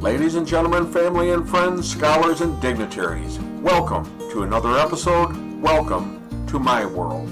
Ladies and gentlemen, family and friends, scholars and dignitaries, welcome to another episode. Welcome to my world.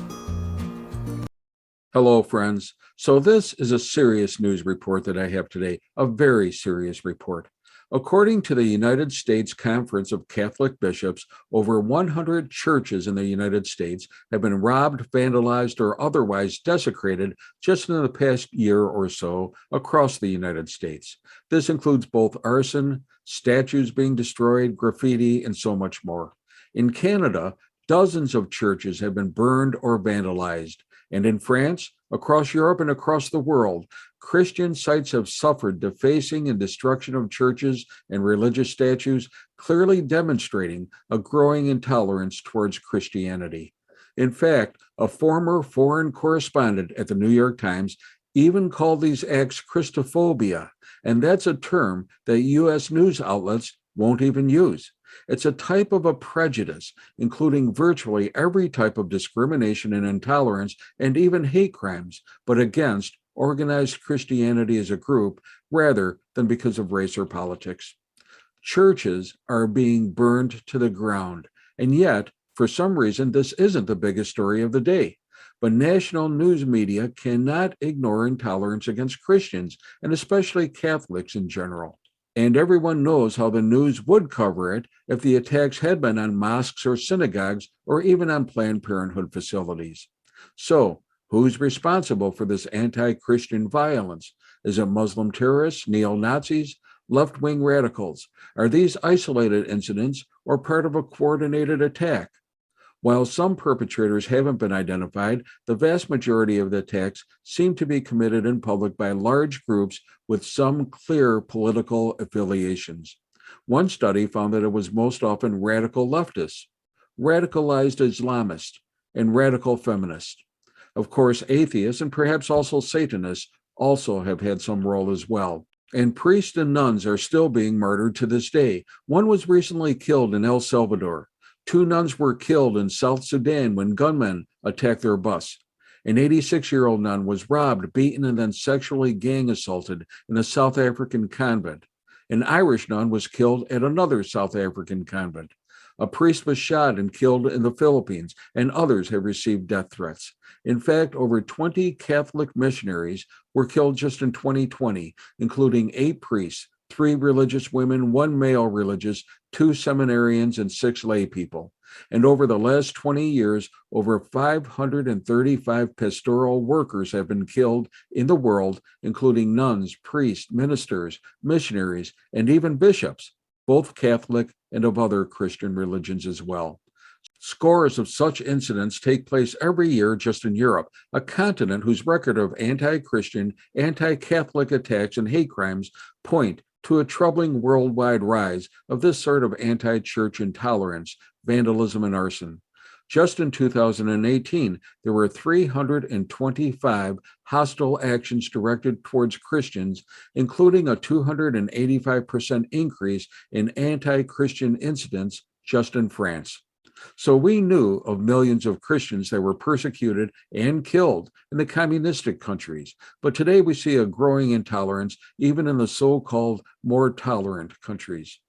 Hello, friends. So this is a serious news report that I have today, a very serious report. According to the United States Conference of Catholic Bishops, over 100 churches in the United States have been robbed, vandalized, or otherwise desecrated just in the past year or so across the United States. This includes both arson, statues being destroyed, graffiti, and so much more. In Canada, dozens of churches have been burned or vandalized. And in France, across Europe, and across the world, Christian sites have suffered defacing and destruction of churches and religious statues, clearly demonstrating a growing intolerance towards Christianity. In fact, a former foreign correspondent at the New York Times even called these acts Christophobia, and that's a term that U.S. news outlets won't even use. It's a type of a prejudice, including virtually every type of discrimination and intolerance and even hate crimes, but against organized Christianity as a group rather than because of race or politics. Churches are being burned to the ground, and yet, for some reason, this isn't the biggest story of the day. But national news media cannot ignore intolerance against Christians, and especially Catholics in general. And everyone knows how the news would cover it if the attacks had been on mosques or synagogues or even on Planned Parenthood facilities. So, who's responsible for this anti-Christian violence? Is it Muslim terrorists, neo-Nazis, left-wing radicals? Are these isolated incidents or part of a coordinated attack? While some perpetrators haven't been identified, the vast majority of the attacks seem to be committed in public by large groups with some clear political affiliations. One study found that it was most often radical leftists, radicalized Islamists, and radical feminists. Of course, atheists and perhaps also Satanists also have had some role as well. And priests and nuns are still being murdered to this day. One was recently killed in El Salvador. 2 nuns were killed in South Sudan when gunmen attacked their bus. An 86-year-old nun was robbed, beaten, and then sexually gang assaulted in a South African convent. An Irish nun was killed at another South African convent. A priest was shot and killed in the Philippines, and others have received death threats. In fact, over 20 Catholic missionaries were killed just in 2020, including 8 priests, 3 religious women, 1 male religious, 2 seminarians, and 6 lay people. And over the last 20 years, over 535 pastoral workers have been killed in the world, including nuns, priests, ministers, missionaries, and even bishops, both Catholic and of other Christian religions as well. Scores of such incidents take place every year just in Europe, a continent whose record of anti-Christian, anti-Catholic attacks and hate crimes point to a troubling worldwide rise of this sort of anti-church intolerance, vandalism, and arson. Just in 2018, there were 325 hostile actions directed towards Christians, including a 285% increase in anti-Christian incidents just in France. So we knew of millions of Christians that were persecuted and killed in the communistic countries. But today we see a growing intolerance even in the so-called more tolerant countries.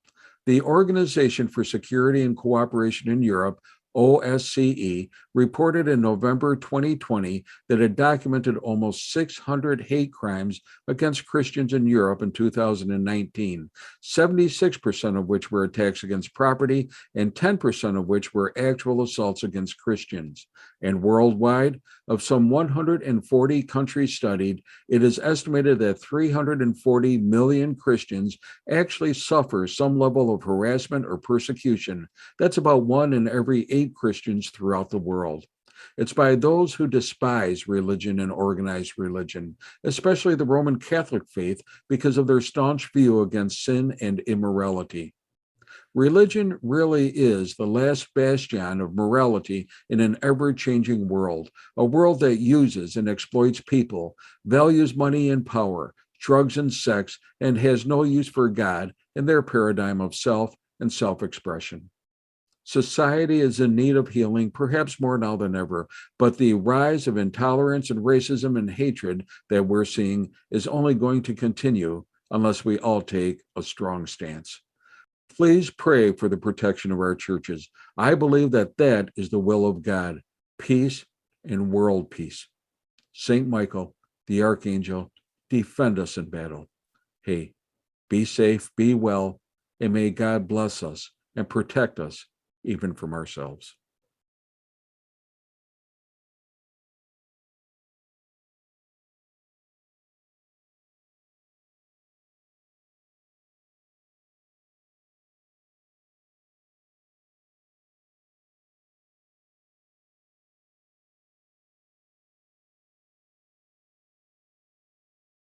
The Organization for Security and Cooperation in Europe, OSCE, reported in November 2020 that it documented almost 600 hate crimes against Christians in Europe in 2019, 76% of which were attacks against property and 10% of which were actual assaults against Christians. And worldwide, of some 140 countries studied, it is estimated that 340 million Christians actually suffer some level of harassment or persecution. That's about 1 in every 8 Christians throughout the world. It's by those who despise religion and organized religion, especially the Roman Catholic faith, because of their staunch view against sin and immorality. Religion really is the last bastion of morality in an ever-changing world, a world that uses and exploits people, values money and power, drugs and sex, and has no use for God in their paradigm of self and self-expression. Society is in need of healing, perhaps more now than ever, but the rise of intolerance and racism and hatred that we're seeing is only going to continue unless we all take a strong stance. Please pray for the protection of our churches. I believe that that is the will of God, peace and world peace. Saint Michael, the Archangel, defend us in battle. Hey, be safe, be well, and may God bless us and protect us even from ourselves.